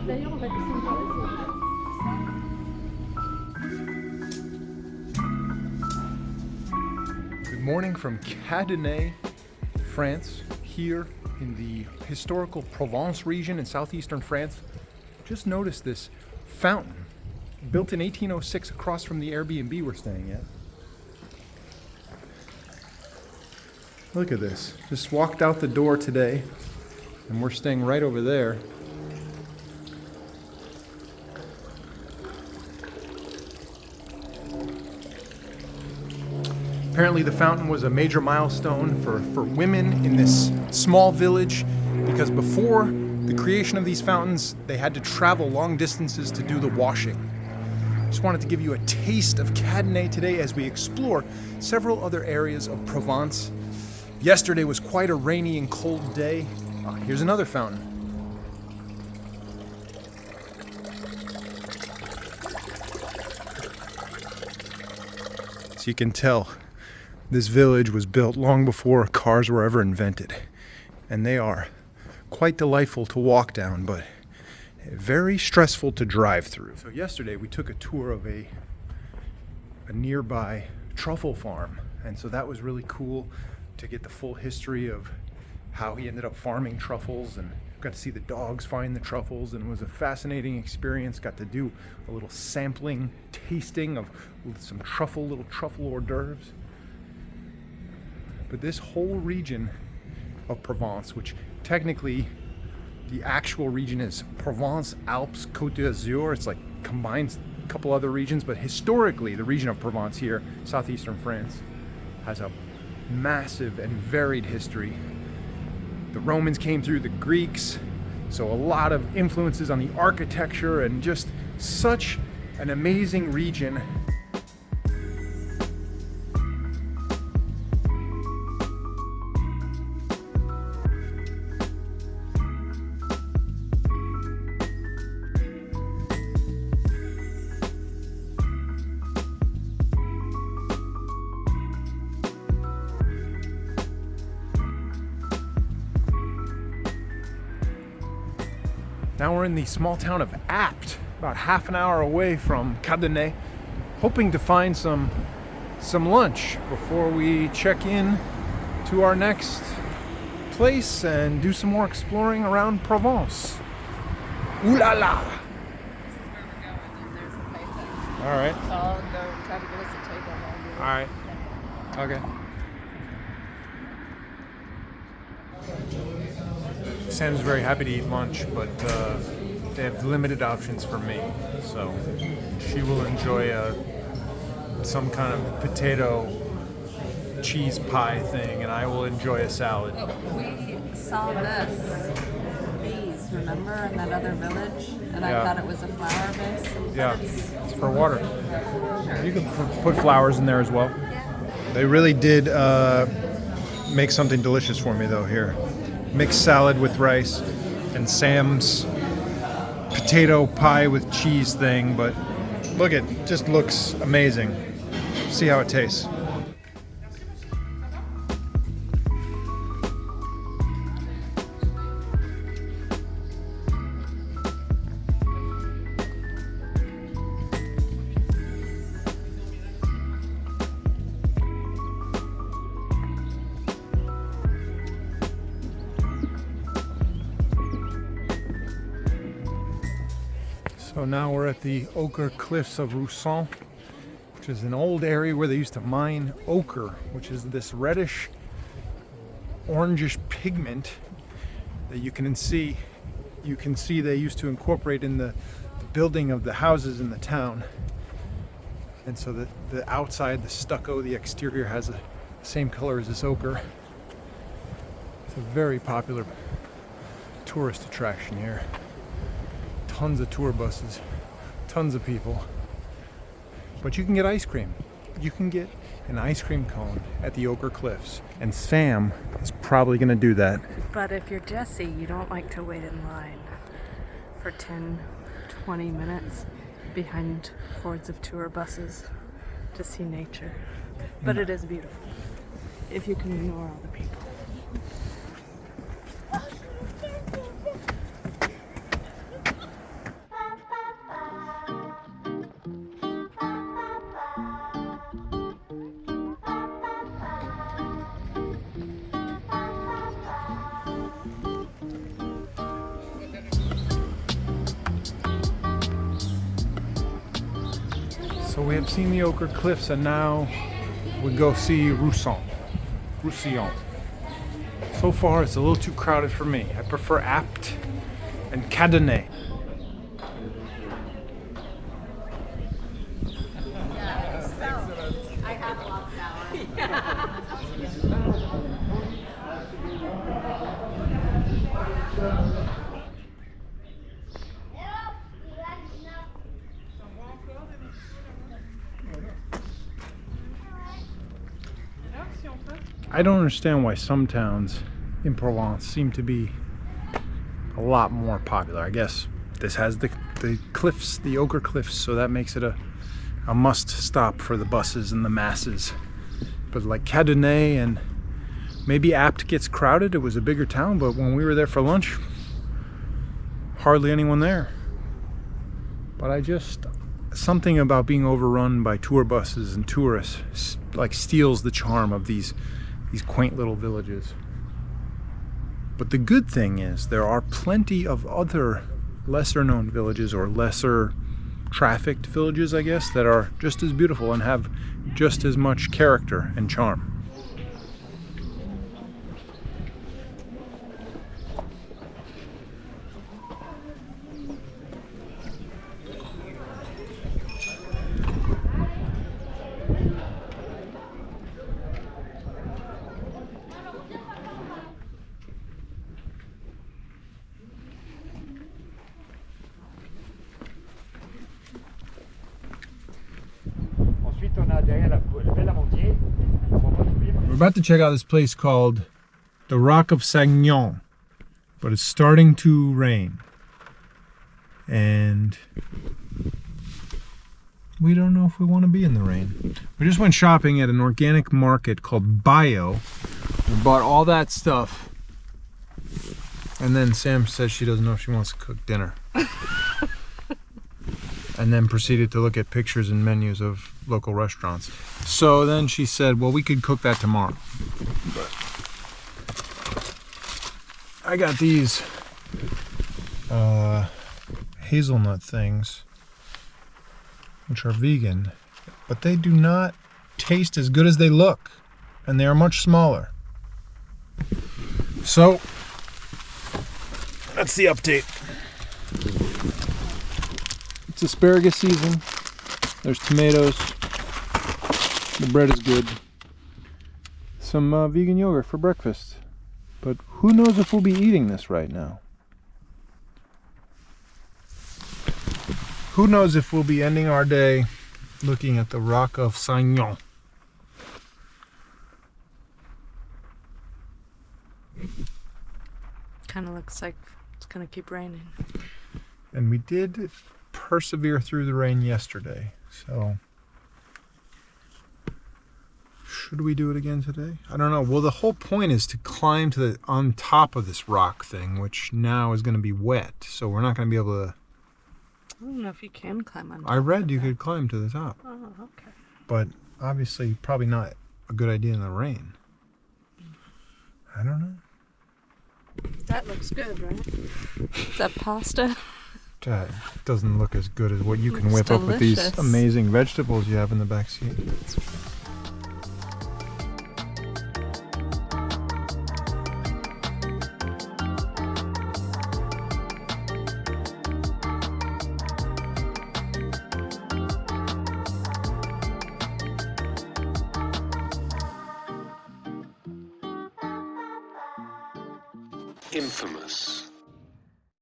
D'ailleurs, on va descendre par là. Good morning from Cadenet, France, here in the historical Provence region in southeastern France. Just noticed this fountain built in 1806 across from the Airbnb we're staying at. Look at this. Just walked out the door today and we're staying right over there. Apparently the fountain was a major milestone for women in this small village because before the creation of these fountains, they had to travel long distances to do the washing. Just wanted to give you a taste of Cadenet today as we explore several other areas of Provence. Yesterday was quite a rainy and cold day. Here's another fountain. So you can tell this village was built long before cars were ever invented. And they are quite delightful to walk down, but very stressful to drive through. So yesterday we took a tour of a nearby truffle farm. And so that was really cool to get the full history of how he ended up farming truffles, and got to see the dogs find the truffles, and it was a fascinating experience. Got to do a little sampling, tasting of some little truffle hors d'oeuvres. But this whole region of Provence, which technically the actual region is Provence, Alpes, Côte d'Azur, it's like combines a couple other regions, but historically the region of Provence here, southeastern France, has a massive and varied history. The Romans came through, the Greeks, so a lot of influences on the architecture, and just such an amazing region. Now we're in the small town of Apt, about half an hour away from Cadenet, hoping to find some lunch before we check in to our next place and do some more exploring around Provence. Ooh la la! This is where we're going, and there's the playpen. All right. So I'll go try to get us a table while you're... All right. Okay. Sam's very happy to eat lunch, but they have limited options for me. So she will enjoy some kind of potato cheese pie thing, and I will enjoy a salad. We saw these, remember, in that other village? And I Yeah. thought it was a flower base. Yeah, it's for water. You can put flowers in there as well. They really did make something delicious for me though here. Mixed salad with rice and Sam's potato pie with cheese thing, but look, it just looks amazing. See how it tastes. So now we're at the Ochre Cliffs of Roussillon, which is an old area where they used to mine ochre, which is this reddish, orangish pigment that you can see they used to incorporate in the building of the houses in the town. And so the outside, the stucco, the exterior has the same color as this ochre. It's a very popular tourist attraction here. Tons of tour buses, tons of people. But you can get ice cream. You can get an ice cream cone at the Ochre Cliffs. And Sam is probably gonna do that. But if you're Jesse, you don't like to wait in line for 10, 20 minutes behind hordes of tour buses to see nature. But it is beautiful if you can ignore all the people. So we have seen the Ochre Cliffs and now we go see Roussillon. So far it's a little too crowded for me. I prefer Apt and Cadenet. I have lost I don't understand why some towns in Provence seem to be a lot more popular. I guess this has the cliffs, the Ochre Cliffs, so that makes it a must stop for the buses and the masses. But like Cadenet and maybe Apt gets crowded. It was a bigger town, but when we were there for lunch, hardly anyone there. But something about being overrun by tour buses and tourists like steals the charm of these quaint little villages. But the good thing is there are plenty of other lesser known villages or lesser trafficked villages, I guess, that are just as beautiful and have just as much character and charm. We're about to check out this place called the Rock of Sagnon, but it's starting to rain and we don't know if we want to be in the rain. We just went shopping at an organic market called Bio. We bought all that stuff and then Sam says she doesn't know if she wants to cook dinner. And then proceeded to look at pictures and menus of local restaurants. So then she said, well, we could cook that tomorrow. But I got these hazelnut things, which are vegan, but they do not taste as good as they look, and they are much smaller. So that's the update. It's asparagus season. There's tomatoes. The bread is good. Some vegan yogurt for breakfast. But who knows if we'll be eating this right now? Who knows if we'll be ending our day looking at the Rock of Sagnon. Kind of looks like it's gonna keep raining. And we did persevere through the rain yesterday, so should we do it again today? I don't know. Well, the whole point is to climb to on top of this rock thing, which now is going to be wet, so we're not going to be able to. I don't know if you can climb on top. I read you could climb to the top. Oh, okay. But obviously probably not a good idea in the rain. I don't know. That looks good, right? Is that pasta? That doesn't look as good as what you can whip Looks up with these delicious. amazing vegetables you have in the back seat. Infamous.